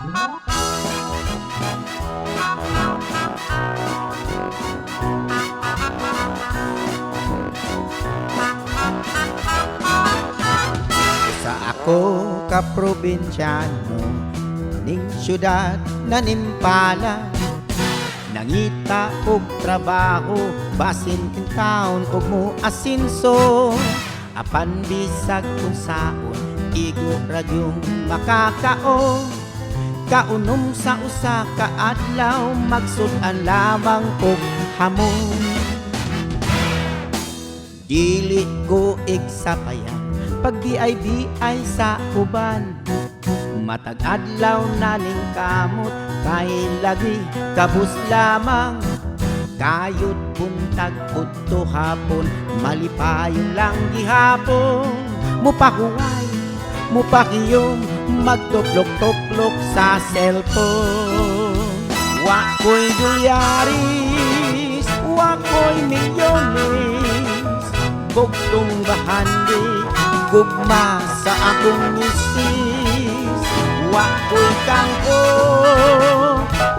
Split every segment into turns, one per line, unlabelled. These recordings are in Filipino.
Sa ako ka probinsyano, ning syudad na nimpala, nangita og trabaho, basin king taon og mo asinso. Apan bisag kung saon, igo radyong makakaon. Kaunom sa usa ka adlaw, magsudan lamang og hamon. Dili ko igsapayan, pag BIBI sa uban. Matag adlaw naning kamot, kay lagi kabus lamang. Kayod buntag udto hapon, malipayon lang gihapon. Mupahuway, mupakiyom, magtuklok-tuklok sa cellphone. Wako'y dolyaris, wako'y milyones, bugtong bahandi, gugma sa akong misis. Wako'y kangko,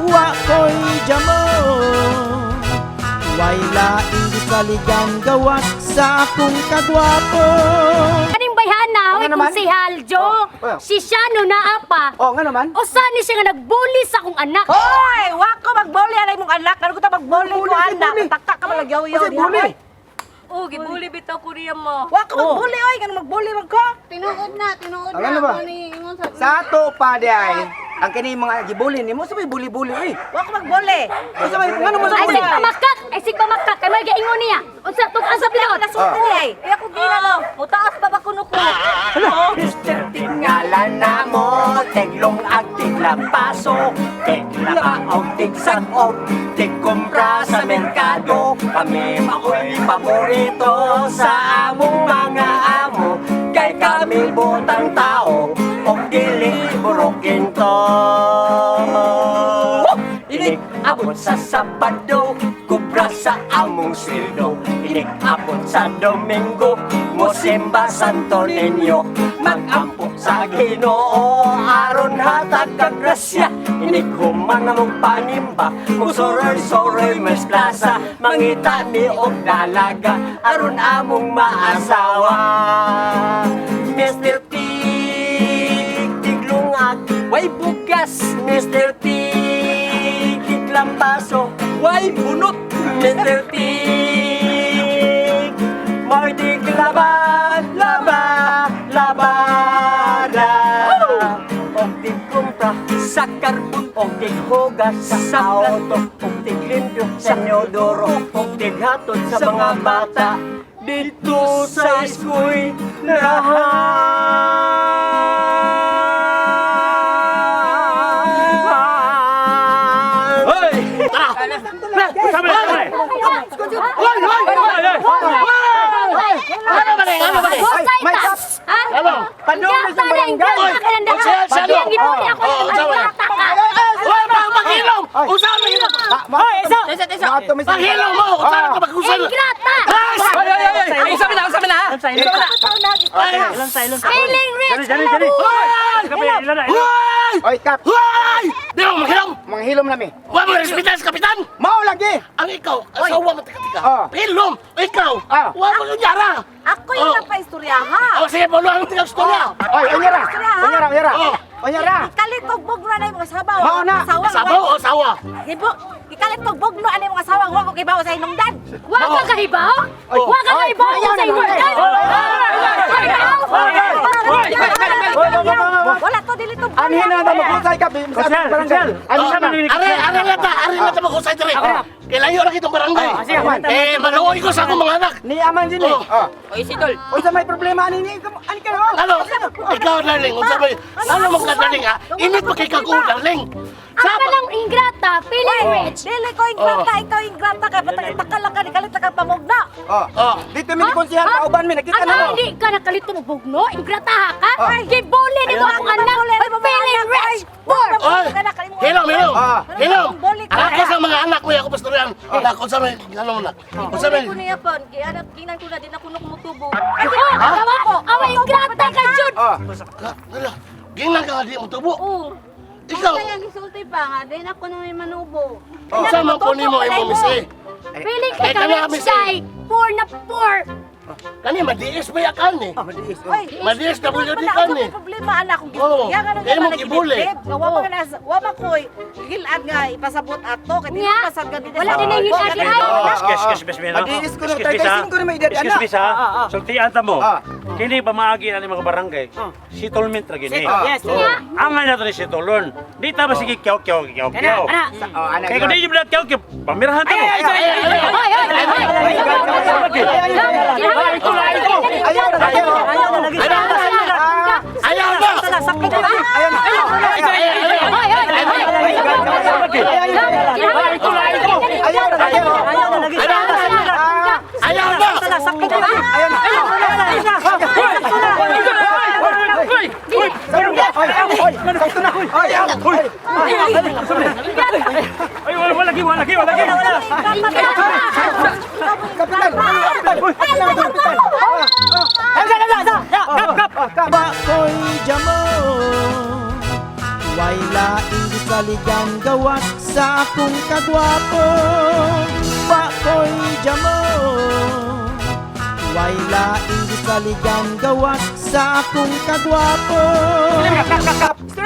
wako'y jamon, way laing di saligan gawas sa akong kagwapo.
Kaning bayhana,
O, nga
kung
naman?
si Haljo,
Oh.
si Shano na apa.
Oh, nga naman?
O saan siya nga nagbuli sa akong anak?
Hoy! Wako magboli alay mong anak. Ano ko ta magboli ko anak? Taka ka malagyaw-yaw diha. Hoy!
Oh, gibuli bitaw ko riya mo.
Wako magboli oy, kanang magboli man ko.
Tinuod na
Ano ba?
ako ni ingon sa
Sa ato pa di ay, ang kini mga gibulin nimo sabay buli-buli oy.
Wako magboli.
Sabay ngano mo sa
Ay,
buli?
sig pamakak! Ay, sig pamakak! Kay mga ingon niya. Unsa, tukan sa pilot.
Nasulti ni ay. Kaya ko gila no. Mutaas pa ba kuno ko?
Mr. Tingala na mo, teglong at tiglampaso, teglakaog, tigsakog, tigkumpra sa merkado. Kami mako'y paborito sa among mga amo, kay kami botang tao, o dili burukin to. Inik abot sa Sabado, kubra sa among sildo. Inik abot sa Domingo, musimba Santo Niño. Mag-ampo sa Ginoo, aron hatag kag grasya. Inik human na mong panimba, kung soroy-soroy mas plaza. Mangita mi og dalaga, aron among maasawa. Mr. Tig, tiglungag, way bugas. Mr. Tig, tiglampaso, way bunot. Mr. Tig, mardig laban, labada. Og tigkumpra sa karbon, og tighugas sa auto, og tiglimpyo sa neodoro, og tighatod sa mga bata. Dito sa iskoy lahat. Hoy!
Sabi na, sabi! Hoy! Ano ba rin? Ano ba rin?
May tap.
Ano?
Padung sa barangay.
Hoy! Paghilom! Usahan mo hilom!
Hoy, isa.
Paghilom mo! Usahan ka mag-usal!
Ingrata!
Sabi na.
Feeling rich!
Hoy!
Oy, kap.
Hoy! Di mo maghilom!
Mga hilom nami.
Huwag mo respetan sa kapitan!
Mao lagi.
Ang ikaw, asawa mo tika-tika.
Oh.
Hilom! Ikaw!
Ah.
Huwag mo lunyara!
Ako yung napaistoryaha.
O sige, pulo ang tika-storya!
Oy, onyara. Onyara.
Oh.
Onyara.
Ikalit og bugno na yung mga sabaw.
Mao na.
Sabaw o sawa?
Gibo. Ikalit og bugno ana yung mga sabaw. Wa ko kibaw sa hinungdan.
Wa ka kahibaw? Wa ka kahibaw kung sa inyo.
Wala to dili to.
Anhin na magkusay ka sa barangay.
Ari na tamo ko sa dire. Kailayo na kitong barangay. Maluoy ko sa akong mga anak.
Ni aman din eh.
Oh.
Oy sidol.
Unsa may problema ani ni? Ani ka no?
Ano? Ikaw, darling. Unsa ba? Ano mong ka, darling, ha? Init pa kay kago, darling.
Ang kanang ingrata, feeling rich.
Dili ko ingrata, ikaw ingrata ka. Batak lang ka ni kalit ka pamugna.
Oh. Dito mi konsihan kauban mi nakita na mo.
Ano, hindi ka nakalito mo bugno? Ingrata ka? Gibuli ni mo akong anak. Feeling rich. Poor.
Oy! Hilom! Hilom!
Boli ka.
Ako sa mga anak mo, ako pastoryan. Ako sa mga, ano mo na? Ako sa
Sabi
mga,
ko niya po, gianap ginan ko na din ako kumutubo.
Awa ko. Awa ingrata ka, Jud.
Oh.
Ginang ka nga di mo tubo.
Oo.
Ikaw,
Kaya gisulti pa nga, din ako nung may manubo.
sa man po ni mo imo misi.
Feeling
Ay,
ka
kana
ka
kami
rich guy, poor na poor.
Kani madiis ba yakan ni?
Madiis.
Oy,
Madiis na buyo di
wala
kan
ako
ni.
may problema anak kung
Oo.
gistorya ka na
Kaya mo
naman
gibuli.
nagilip. Nga wa man koy gilad nga ipasabot ato kay dili
Nga.
pasad ka dito.
Wala din na yun ate ay.
Excuse me, no?
Madiis ko no,
Excuse me, sa-
35 ko na may edad,
Excuse me, sa. Sultian ta mo.
Ah.
Kini ba maagi na ni mga barangay? Settlement ra gini.
Yes.
Ang nga nato ni setulon. Di ta ba sige kyaw.
Anak.
Kaya kung di yung kyaw, pamirahan ta mo.
Ayaw na.
Ayaw na.
Sakit ka.
Ayaw na.
Sakit ka.
Ay, wala lagi.
Bakoy jamo Way laing gisaligan gawas sa akong kagwapo Bakoy jamo Way laing gisaligan gawas sa akong kagwapo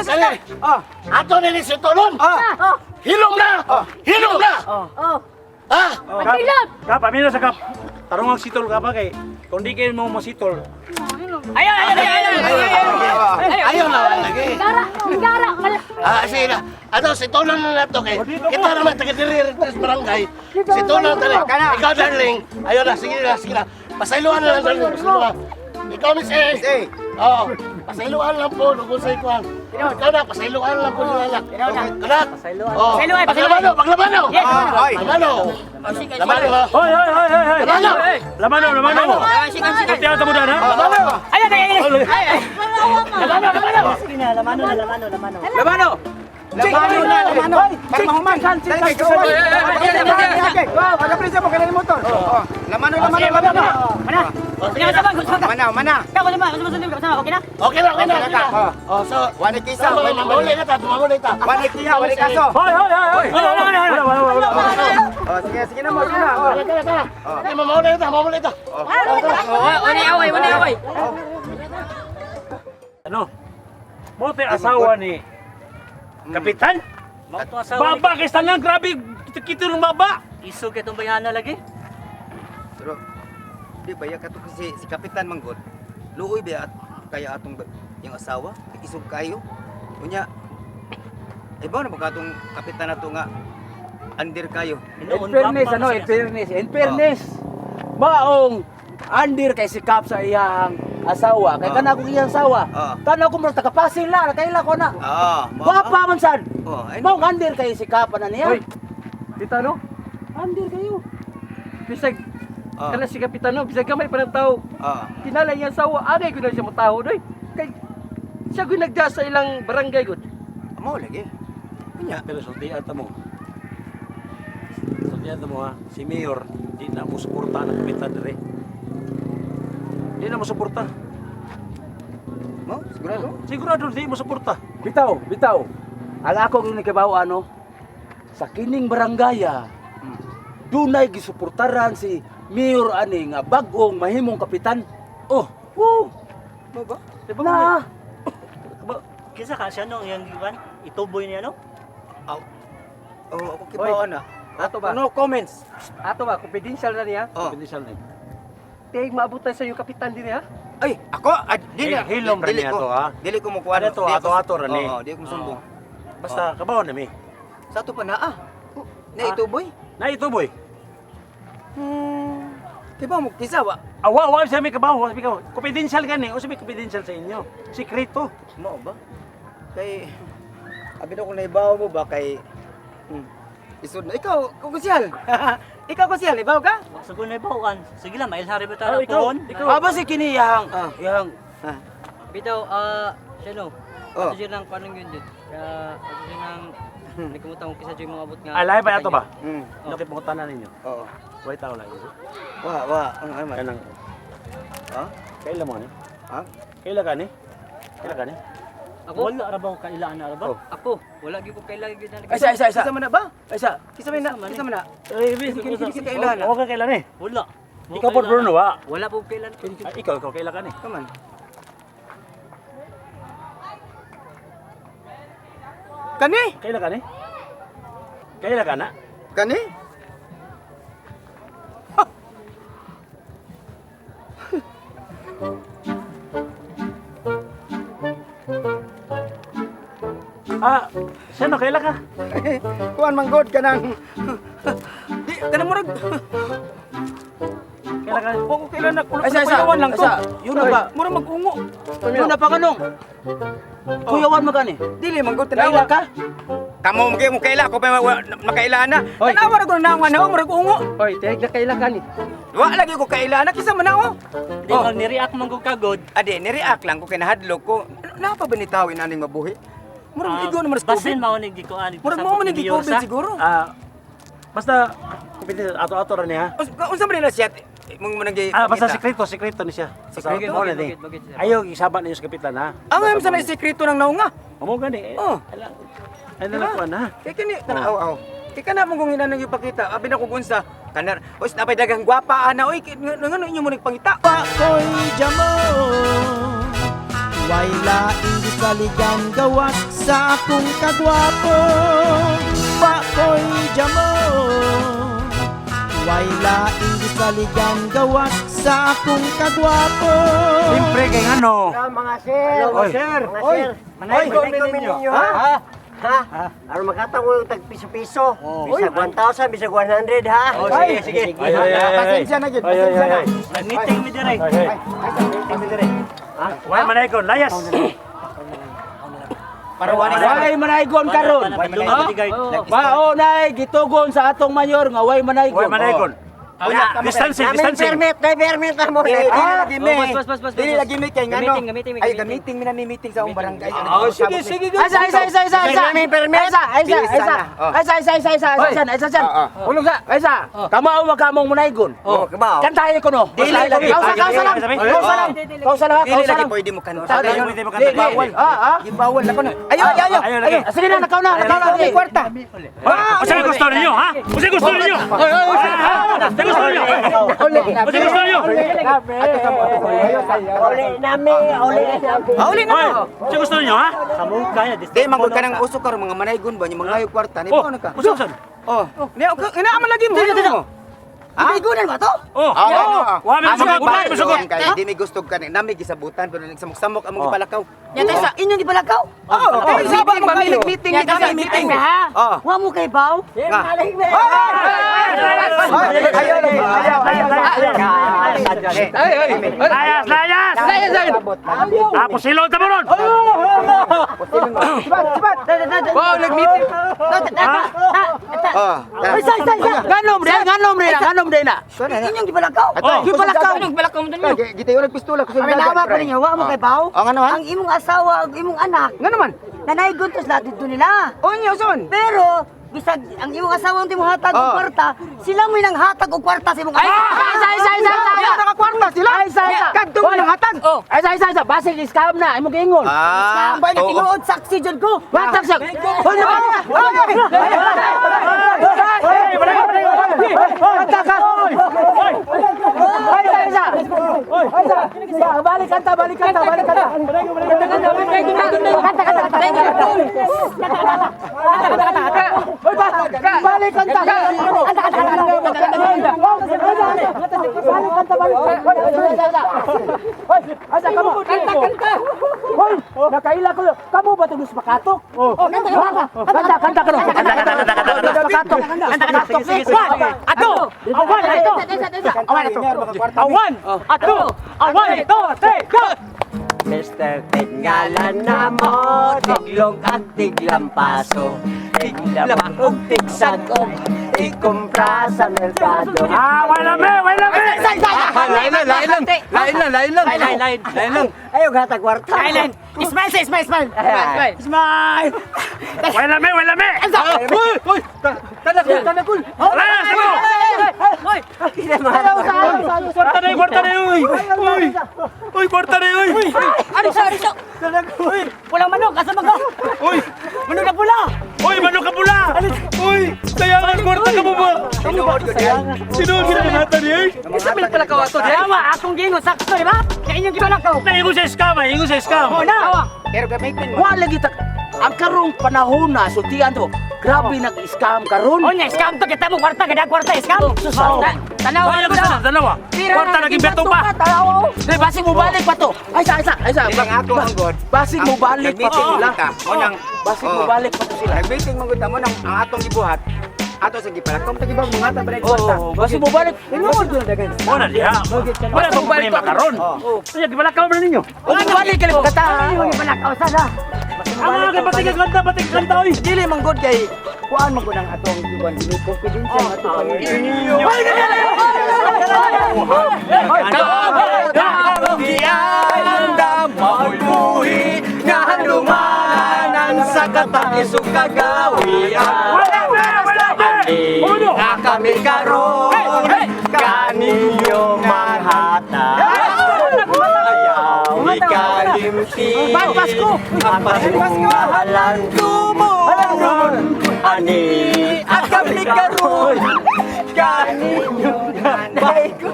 Kani. Ato ni si Tulon. Hilom na. Hilom na. Ah.
Pilot!
Kap, amino sa kap. Tarong ang sitol ka ba kay? Kung di kayo mo masitol.
Ayaw na lagi.
Gara,
Sige na. Ato si Tulon na nato kay. Kita naman taga diri sa barangay. Si Tulon tali. Ikaw darling. Ayaw na sige na. Pasayloan na lang darling. Pasayloan. Ikaw Miss A. Oo. Pasayloan lang po lugon sa ikuan. Ikaw na pasayloan lang po nila. Kanak. Pasayloan. Paglabano.
Ay.
Paglabano. Lamano ha.
Hoy!
Lamano.
Lamano! Sultian ta mo dan ha?
Lamano.
Lamano. Para mahuman. Sige, kawan. Pagkaprisa mo kanang motor. Lamano. Mana.
Okay na. So,
Wani kisa.
mamuli na ta, mamuli ta.
Wani kiha, wani kaso.
Hoy!
Sige na mo.
Mamuli ta.
Ano? Mote asawa ni Kapitan? Baba kay tanang grabe kita ng baba.
Iso kay itong bayana lagi.
Pero di ba ya kato kasi si Kapitan Manggod. Luoy ba kaya atong yung asawa isog kayo. Unya iba na ba katong kapitan nato nga under kayo.
In fairness.
Maong andir kay sikap sa iyang asawa. Kay kana akong iyang asawa. Kana ko mo tagapasil na kaila ko na. Guwapa man sad. Maong andir kay sikapan na niya.
Hoy. Kita no?
Andir kayo.
Bisag kana si kapitano, bisag gamay pa ng tao. Kinala niya asawa, agay ko na siya mataho doy. Kay siya gyud nagda sa ilang barangay gud.
Amo lagi. Unya
Pero sultian ta mo. Sultian ta mo ha. Si Mayor di na mo suporta ng Kapitan dire. Di na mo suporta.
mo sigurado.
Sigurado di mo suporta.
Bitaw. Ang ako ni kabaw ano sa kining barangaya. Dunay gisuportaran si Mayor ani nga bag-ong mahimong kapitan. Oh,
Mo ba?
na.
Kinsa ka siya no yang giwan? Ituboy niya no?
Ako kibawan na.
Ato ba?
No comments.
Ato ba confidential na niya?
Pindisan na.
Tay maabutan sa yung kapitan din ha?
Ay, ako dili
Hilom ra niya to, ha?
Dili ko mo kuha.
Ano to, ato-ato ra ni.
Oo, dili ko sumbong.
Basta kabaw na mi.
Sa to pa naa. Na ito boy.
Na ito boy.
Kiba mo kisa wa.
Awa sa mi kabaw, sabi ka. Confidential gani, o sabi confidential sa inyo. Sikreto.
Mo ba? Kay abi na ko naibaw mo ba kay isod na ikaw kusyal. Ikaw kusyal ibaw ka?
Sugon na bawaan. Sige lang, mailhari ba
Ah,
tayo pohon?
Aba si kini yang
Bitaw, siya no.
Oh.
Ato siya lang panong yun dyan. Kaya ato siya nang nagkumutang kung kisa siya mga abot nga.
Alay ba ato ba?
Mm.
Nakit mo tanan ninyo.
Oo.
Way tao lang ito.
Wa, ang ay man.
Kanang
Ha?
kaila mo ni?
Ha?
Kaila ka ni? Kaila ka ni? Ako? Wala ra ba ko kailangan na ba?
Ako, wala gyud ko kailangan gyud na.
Isa.
Kisa man na ba?
Isa.
Kisa man na.
Eh, bis.
Kisa kailangan.
Ako ka kailangan eh. Wala. Ikaw po Bruno wa.
Wala po kailangan.
Ikaw kailangan eh.
Kaman. Kani?
Kailangan eh. Kailangan na.
Kani?
Sino kailan ka?
Kuan manggod ka nang... Di, ka nang murag...
Kailan ka?
Huwag ko kailan na
Isa.
kuyawan lang ko.
Isa. Yun na ba?
Murag mag-ungo.
Yun na pa kanong. Kuyawan mo gani.
Dili, manggod
Kaila
tanawa.
ka?
Kamo mo kaila ko pa makailaan na.
Hoy.
Tanawa ra ko na naman na murag ungo.
Oy, tayag na kailangan ni.
Wa lagi ko kailaan na kisa man ako.
Di mo ni-react man ko kagod.
Ade, ni-react lang ko kay nahadlok ko. Napa ba nitawin naning mabuhi? Murag igo naman sa
Basin
tubig.
mao ni gikuan.
Murag mo man ni COVID siguro.
Basta kumpite ato-ato ra niya.
Unsa man nila siya? Mong man nagi.
Basta sekreto ni siya.
Sekreto?
Mo na di. Ayaw isabat ninyo sa kapitan ha.
Ang am sa sekreto ng naunga.
Amo gani.
Oh.
Ano na kuan ha?
Kay kini tanaw. Kay kana mong kung inanang ipakita. Abi na ko unsa. Kanar. Os napay dagang gwapa ana oy. Ngano inyo mo nagpangita?
Ako'y jamo Way laing gisaligan gawas sa akong kagwapo Ako'y jamo Way laing gisaligan gawas sa akong kagwapo
Siyempre kay ano?
Mga sir.
Oy.
Sir.
Oy.
Manay ko ninyo. Ha? Ano makatang ko tag piso-piso? Bisag 1,000, bisag 100 ha?
Sige.
Pasensya na gid. Pasensya na.
Meeting mi dire.
Why manay ko layas.
Para wala
Way manaygon karon. Mao nay gitugon sa atong mayor nga way manaygon.
Why manay ko? Distancing.
Permit na mo.
Dili lagi mi.
Bas.
Dili lagi mi kay ngano.
Meeting.
Ay gamiting mi na meeting sa akong barangay.
Sige.
Isa.
Ulog sa. Isa. Kamao magamong manaygon. Kantahin ko no.
Dili lagi.
Kausa lang.
Dili lagi pwede mo kanta.
Bawal.
Gibawal na ko na. Ayaw.
Sige na nakaw na.
Kwarta.
Usa gusto ninyo ha? Usa gusto ninyo? Gusto ninyo? Usa gusto ninyo?
Uli na.
Usa gusto ninyo ha?
Di manggod ka nang usok ka mga manaygon ba yung mga hayop kwarta ni ba na ka?
Usa.
Oh, inaaman lagi mo. Igunan ba to?
Wa mi masugot.
Kaya di mi gusto ka nami gisabutan pero nagsamok-samok among gipalakaw.
Yata sa inyong gipalakaw?
Ay sabang mo kayo meeting
Meeting ha? Wa mo kay baw?
Layas. Ako silong ta moron.
Wow, nag-meeting.
Ganom rin na.
Inyong gipalakaw?
Gipalakaw.
Gita yung nagpistola ko sa
Kami nawa pa ninyo, wa mo kay baw?
Ang ano man?
Ang imong asawa, ug imong anak,
Nga naman?
nanaygon tos lahat dito nila.
O inyo son.
Pero bisag ang imong asawa ang timong hatag og kwarta, sila mo nang hatag og kwarta sa imong asawa.
Ay, nakakwarta sila. Kadto mo nang hatag.
Isa. Basig iskam na. Imong giingon.
Ambay na tinuod saksi jud ko.
Watag sa. Balik kanta. Balik kanta. Asa kamu? Kanta. Hoy, nakaila ko. Kamu ba tulis makatok? Kanta ka no. Makatok. Awan, 2, 3, go!
Mr. Tinggalan na mo, tiglog at tiglampaso, tiglamak og tigsagog, ikumpra sa merkado.
Wala me.
Lain lang. Ayaw hatag kwarta.
Smile.
Wala me.
Tanakul.
Layas mo.
Hoy!
Kwarta na, uy! Uy, kwarta na, uy!
Ariso!
Uy!
Pulang manok, kasama ko!
Uy!
Manok na pula!
Uy, manok ka pula! Uy! Sayangan, kwarta ka mo ba?
Tinuod ko diyan.
Sinuod ka na natin, eh?
Isa pala pala kawa to,
Yawa, akong gingon, sakto, di ba? Kaya inyong gibalak ko!
Naingo sa scam, ingo sa scam.
Oo na!
Pero gamitin mo.
Wa lagi ta ang karong panahon na sultian to. Grabe nag-scam karon.
O niya, scam to, kita mo kwarta, kada kwarta, scam! Tanawa
Kaya ko sana, dalawa. Kwarta naging beto pa.
Tanawa!
Dai basig mo balik pa to. Ay sa.
Ilang ako ang god.
Basig mo balik pa to sila.
Mo nang
Basig mo balik pa to sila.
nag-meeting mo gud mo nang ang atong gibuhat. Ato sa gipalakom tagibag mga ta balay kwarta.
Oh, basig mo balik.
Mo na diha. Wala pa problema karon. Kaya gibala ka ba ninyo?
O balik ka kata.
Ayaw gibalak ko, sana!
Ang mga batik kanta oy.
Dili man god kay kuan man gud ang atong gibuhan dili confidential ato pa.
Mabuhi nga handumanan sa kataisog kagawian. Nga kami karon kaninyo manghata. Ayaw ikalimti ang pasungalan tumuron. Ani ang kami karon kaninyo nanay ko.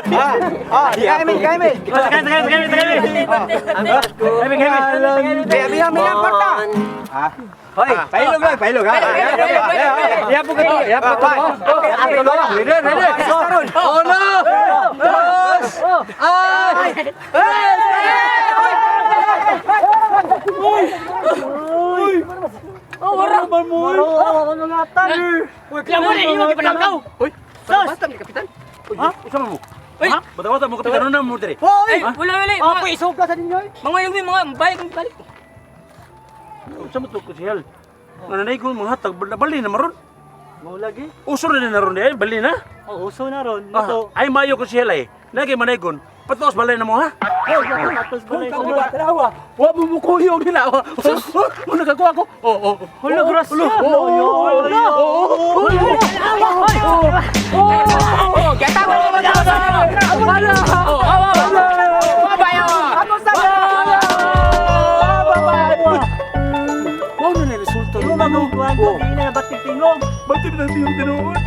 Kami. Biya kwarta. Hoy, pailog ha. Ya po kato. Okay, ato lang. Ready. Oh no.
Kaya mo rin, inyong gibalak ko!
Basta ni kapitan.
Ha? Usama mo. Ha? Bata-bata mo kapitan na mo dire.
Ay, wala! Mga isog ka sa ninyo! Mga yung balik!
Usama to ko siyal. Nanay ko mga hatag bali na maron.
Mo lagi?
Uso na na ron eh, bali na.
Oh, uso na ron.
Ay mayo ko siyal eh. Lagi manaygon. Patos balay na mo ha.
Atos balay sa mga.
Tarawa. Wa mo mukuyog nila. Mo nagakuha ko.
Hala, grasya.
Kita mo!
Wow na resulta.
Hindi na batik tingong.
Ba't na yung tinuod?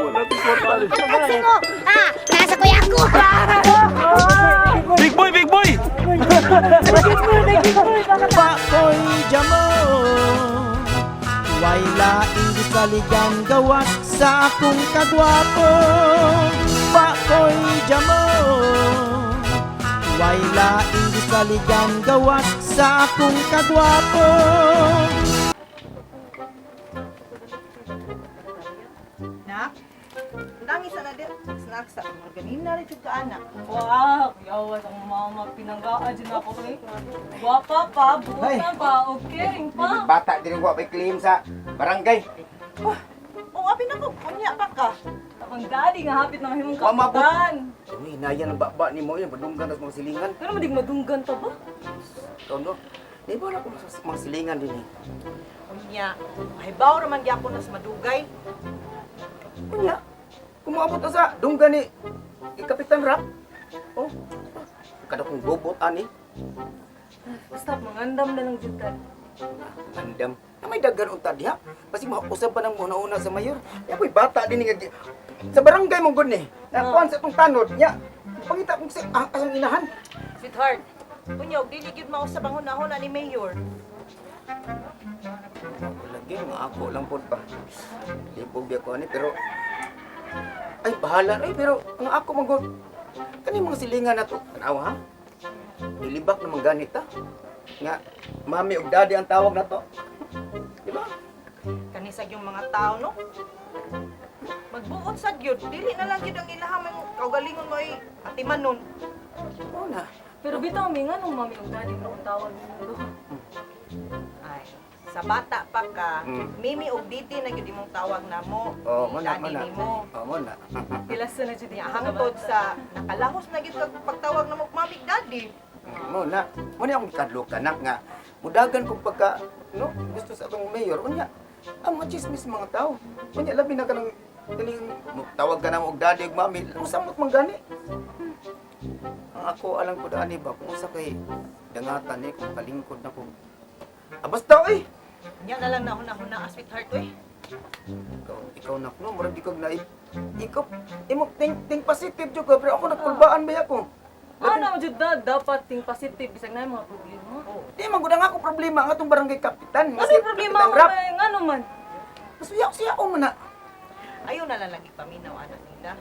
Wala ko kwarta.
Singo! Ah! Nasa kuya ko!
Big boy!
Pakoy jamo Way laing gisaligan gawas sa akong kagwapo Pakoy jamo Way laing gisaligan gawas sa akong kagwapo
Nak, nangis na din. Snack sa organina rin ka anak.
Wow, yawas ang mama pinanggaan din ako eh. Guwapa pa, buta pa, okay pa.
Bata din ko may claim sa barangay.
O, apin ako, kunya pa ka.
Ang daddy nga hapit na mahimong
Wa mabot.
kapitan.
Kami hinayan ang baba ni mo yan, padunggan at mga silingan.
Pero madig madunggan ta ba?
Tondo, di ba ako sa mga silingan din eh.
Kunya, mahibaw naman gyapon nas madugay.
Kunya, kumabot na sa dunggan ni Kapitan Rap. Oh, kada kong bobot ani.
Basta mangandam na lang dyan dad.
Mandam. Na may daggan unta diha. Kasi mausap pa nang una-una sa mayor. Ya po'y bata din nga sa barangay mong gud ni. Nakuan sa tong tanod nya. Pangita kong sa asang inahan.
Sweetheart, kunya, dili gyud mao sa banghon-ahon ni Mayor.
Lagi nga ako lang pod pa. Di po biya ko ani pero ay bahala ay pero ang ako magod. Kani mga silingan nato. Tanawa ha. Nilibak na ganit ta. Nga mami ug daddy ang tawag nato. Di ba?
Kanisag yung mga tao, no? Magbuot sa gyud, dili na lang gyud ang ilahang kaugalingon mo ay atiman nun.
Oo na.
Pero bitaw mi nga nung mami ug daddy na tawag mo.
Ay, sa bata pa ka, Mimi ug Diti na gyud imong tawag namo.
Oh, mo na, mo
Daddy
na.
nimo.
Oh, mo na.
Pilasa na dyan niya.
Hangtod sa nakalahos na gyud kag pagtawag namo Mami ug Daddy.
Mo na. Mo na akong kadlo kanak nga. Mudagan kong pagka no gusto sa atong mayor unya. Ang mga chismis mga tao. Unya labi na kanang Kaning tawag ka na mo og daddy ug mami, samot man gani. Ang ako alam ko dani ba kung sa kay dangatan ni kung kalingkod na ko. Basta oy.
Nya na lang na huna-huna, sweetheart, oy.
Ikaw na no, murag ikaw na ikaw imo think positive jud ko pero ako nagkulbaan ba ako.
Ano jud na dapat ting positive bisag na mga problema.
Di man gud ang ako problema ang atong barangay kapitan.
Ano problema mo kay ngano man?
Siya o man na.
Ayaw na lang lagi paminaw anak nila.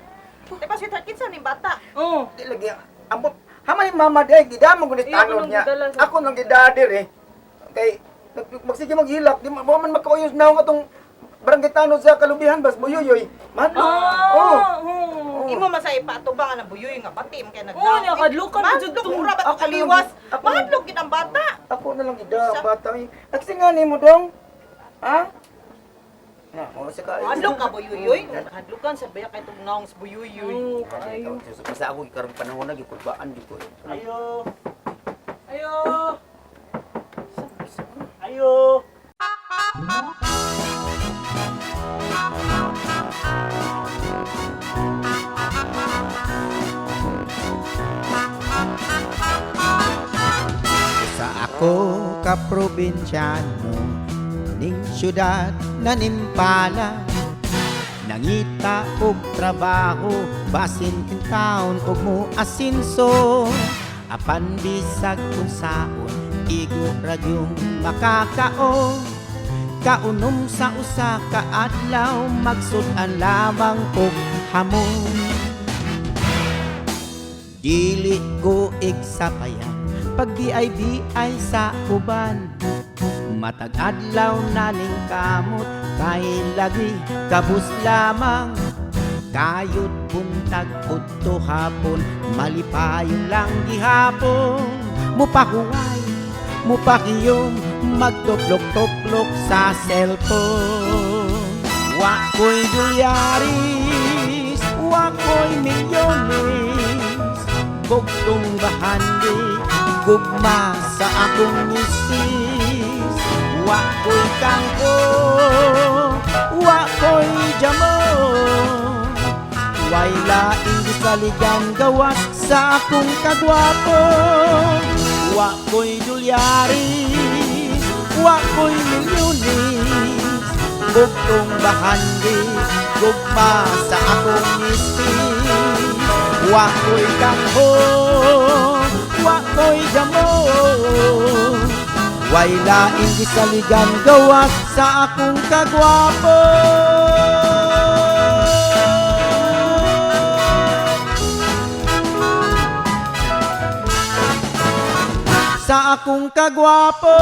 Diba sweetheart, kinsa ni bata?
Oh.
Di lagi ambot. Hamay mama day gidamon gud tanod niya. Ako nang gidadir eh. Kay magsige maghilak di mo man makauyos na atong barangay tanod sa kalubihan bas buyoyoy. Man.
Oh. Imo masay pa atubang ang buyoy nga pati kay nagdaw.
Oh, nya kadlukan mo jud
Madlok mura ba to kaliwas? Madlok gid ang bata.
Ako na lang gida bata. Kasi nga nimo dong. Ha? Na, mo sa ka.
Madlok ka buyoy. Hadlukan sa baya kay tugnaong sa buyoy.
Oh, ayo.
Basta ako karong panahon na gikulbaan gyud ko.
Ayo. Ayo. Ayo.
Sa ako ka probinsyano ning syudad nanimpala nangita og trabaho basin in town og mo asinso apan bisag kung saon igo ragyong makakaon kaunom sa usa ka adlaw magsud-an lamang og hamon dili ko igsapayan pag di ay sa uban matag adlaw naning kamot kay lagi kabus lamang kayod buntag udto hapon malipayong lang gihapon mupahuway mupakiyom magtuplok-tuplok sa cellphone wa ko'y dolyaris wa ko'y milyones bugtong bahandi gugma sa akong misis wa ko'y kangko wa ko'y jamon way laing gisaligan gawas sa akong kagwapo wa ko'y dolyaris wa ko'y milyones bugtong bahandi gugma sa akong misis wa ko'y kangko wa ko'y jamon way laing gisaligan gawas sa akong kagwapo sa akong kagwapo